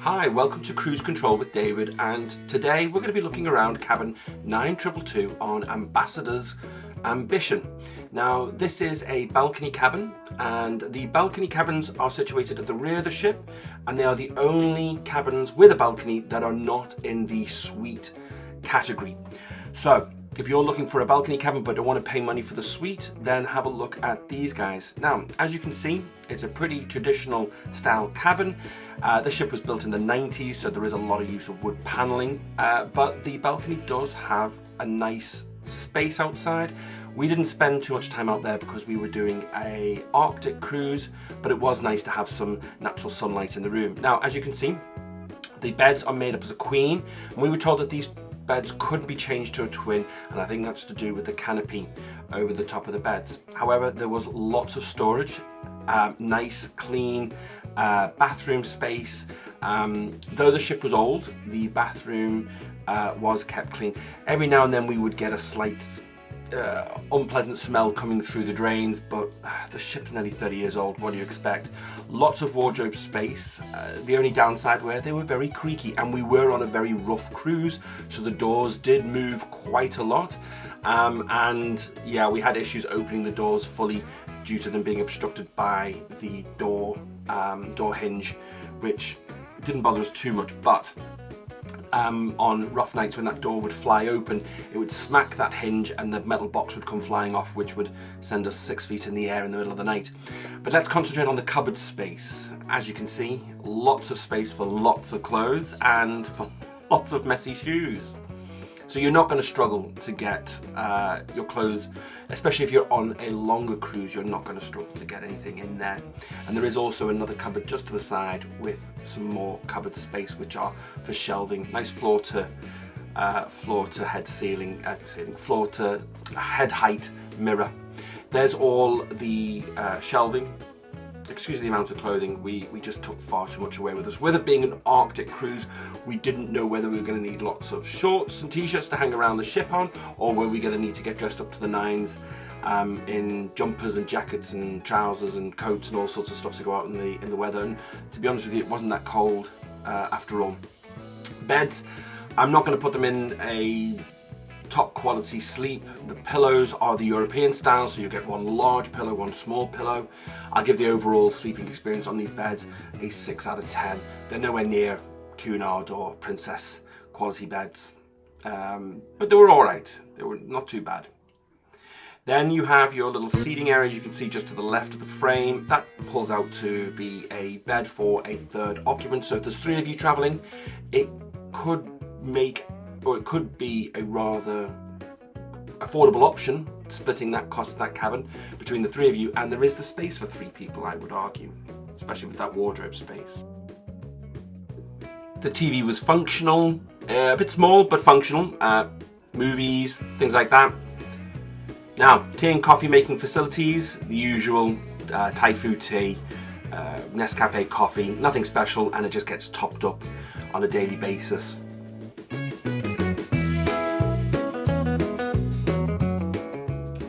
Hi, welcome to Cruise Control with David, and today we're going to be looking around cabin 9222 on Ambassador's Ambition. Now this is a balcony cabin, and the balcony cabins are situated at the rear of the ship, and they are the only cabins with a balcony that are not in the suite category. So if you're looking for a balcony cabin but don't want to pay money for the suite, then have a look at these guys. Now, as you can see, it's a pretty traditional style cabin. The ship was built in the 90s, so there is a lot of use of wood paneling, but the balcony does have a nice space outside. We didn't spend too much time out there because we were doing a Arctic cruise, but it was nice to have some natural sunlight in the room. Now, as you can see, the beds are made up as a queen, and we were told that these beds could be changed to a twin, and I think that's to do with the canopy over the top of the beds. However, there was lots of storage, nice clean bathroom space. Though the ship was old, the bathroom was kept clean. Every now and then we would get a slight unpleasant smell coming through the drains, but the ship's nearly 30 years old. What do you expect? Lots of wardrobe space. The only downside were they were very creaky, and we were on a very rough cruise, so the doors did move quite a lot, and yeah, we had issues opening the doors fully due to them being obstructed by the door hinge, which didn't bother us too much. But on rough nights when that door would fly open, it would smack that hinge and the metal box would come flying off, which would send us 6 feet in the air in the middle of the night. But let's concentrate on the cupboard space. As you can see, lots of space for lots of clothes and for lots of messy shoes. So you're not going to struggle to get your clothes, especially if you're on a longer cruise. You're not going to struggle to get anything in there. And there is also another cupboard just to the side with some more cupboard space, which are for shelving. Nice floor to head ceiling, floor to head height mirror. There's all the shelving. Excuse the amount of clothing, we just took far too much away with us. With it being an Arctic cruise, we didn't know whether we were going to need lots of shorts and t-shirts to hang around the ship on, or were we going to need to get dressed up to the nines in jumpers and jackets and trousers and coats and all sorts of stuff to go out in the weather. And to be honest with you, it wasn't that cold after all. Beds, I'm not going to put them in a top quality sleep. The pillows are the European style, so you get one large pillow, one small pillow. I'll give the overall sleeping experience on these beds a 6 out of 10. They're nowhere near Cunard or Princess quality beds, but they were all right. They were not too bad. Then you have your little seating area. You can see just to the left of the frame, that pulls out to be a bed for a third occupant. So if there's 3 of you traveling, it could be a rather affordable option, splitting that cost of that cabin between the 3 of you, and there is the space for 3 people, I would argue, especially with that wardrobe space. The TV was functional, a bit small but functional, movies, things like that. Now, tea and coffee making facilities, the usual Thai food tea, Nescafe coffee, nothing special, and it just gets topped up on a daily basis.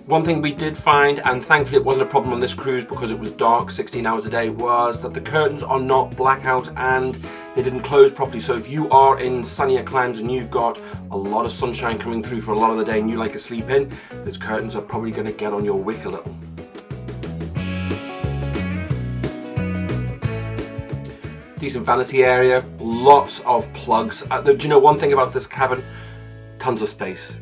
One thing we did find, and thankfully it wasn't a problem on this cruise because it was dark 16 hours a day, was that the curtains are not blackout and they didn't close properly. So if you are in sunnier climes and you've got a lot of sunshine coming through for a lot of the day and you like to sleep in, those curtains are probably going to get on your wick a little. Decent vanity area, lots of plugs. Do you know one thing about this cabin? Tons of space.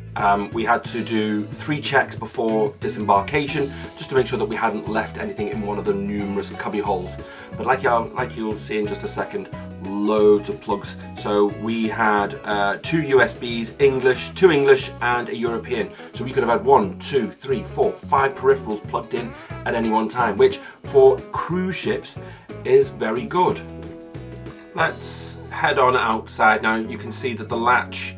We had to do 3 checks before disembarkation just to make sure that we hadn't left anything in one of the numerous cubby holes. But like you'll see in just a second, loads of plugs. So we had 2 USBs, 2 English and a European. So we could have had 1, 2, 3, 4, 5 peripherals plugged in at any one time, which for cruise ships is very good. Let's head on outside. Now you can see that the latch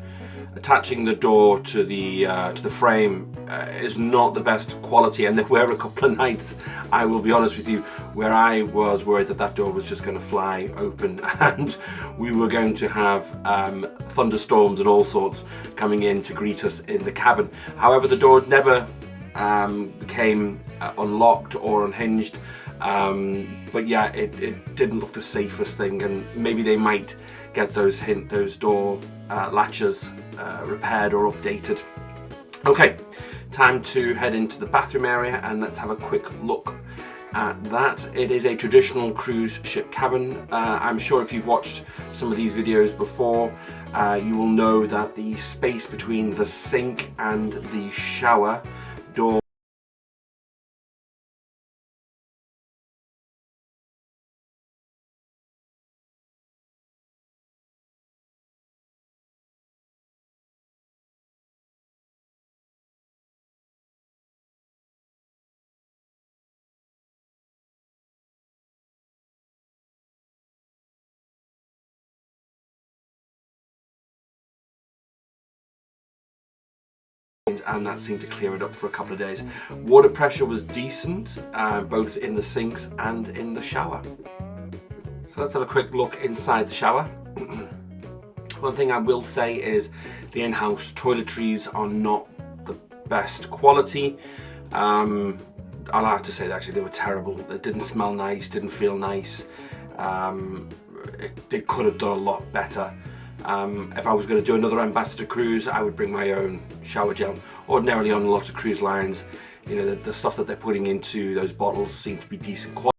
attaching the door to the frame is not the best quality, and there were a couple of nights, I will be honest with you, where I was worried that that door was just going to fly open and we were going to have thunderstorms and all sorts coming in to greet us in the cabin. However, the door never became unlocked or unhinged. But yeah, it didn't look the safest thing, and maybe they might get those door latches repaired or updated. Okay, time to head into the bathroom area and let's have a quick look at that. It is a traditional cruise ship cabin. I'm sure if you've watched some of these videos before, you will know that the space between the sink and the shower door and that seemed to clear it up for a couple of days. Water pressure was decent, both in the sinks and in the shower. So let's have a quick look inside the shower. One thing I will say is the in-house toiletries are not the best quality. I'll have to say that actually they were terrible. It didn't smell nice, didn't feel nice. They could have done a lot better. If I was going to do another Ambassador cruise, I would bring my own shower gel. Ordinarily on lots of cruise lines, you know, the stuff that they're putting into those bottles seem to be decent quality.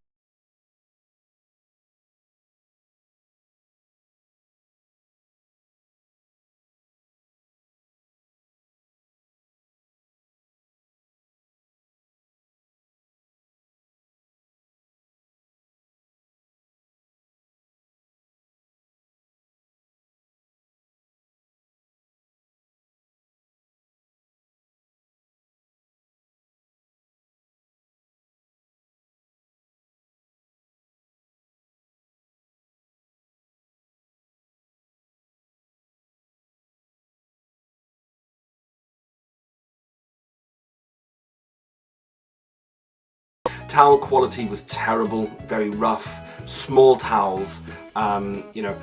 Towel quality was terrible, very rough, small towels. You know,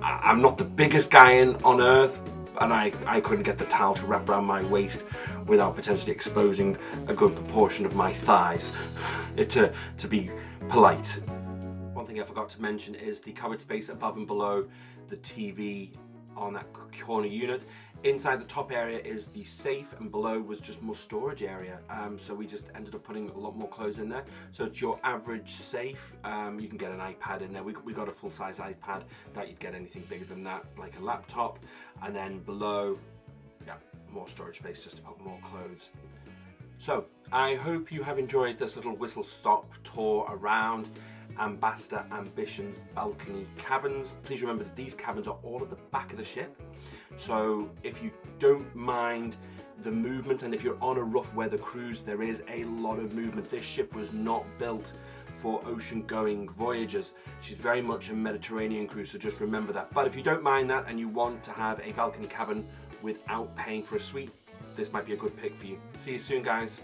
I'm not the biggest guy on earth, and I couldn't get the towel to wrap around my waist without potentially exposing a good proportion of my thighs, to be polite. One thing I forgot to mention is the cupboard space above and below the TV on that corner unit. Inside the top area is the safe, and below was just more storage area. So we just ended up putting a lot more clothes in there. So it's your average safe. You can get an iPad in there. We got a full-size iPad. Doubt you'd get anything bigger than that, like a laptop. And then below, yeah, more storage space just to put more clothes. So I hope you have enjoyed this little whistle-stop tour around Ambassador Ambition's balcony cabins. Please remember that these cabins are all at the back of the ship, so if you don't mind the movement, and if you're on a rough weather cruise, there is a lot of movement. This ship was not built for ocean going voyages. She's very much a Mediterranean cruise, so just remember that. But if you don't mind that and you want to have a balcony cabin without paying for a suite, this might be a good pick for you. See you soon, guys.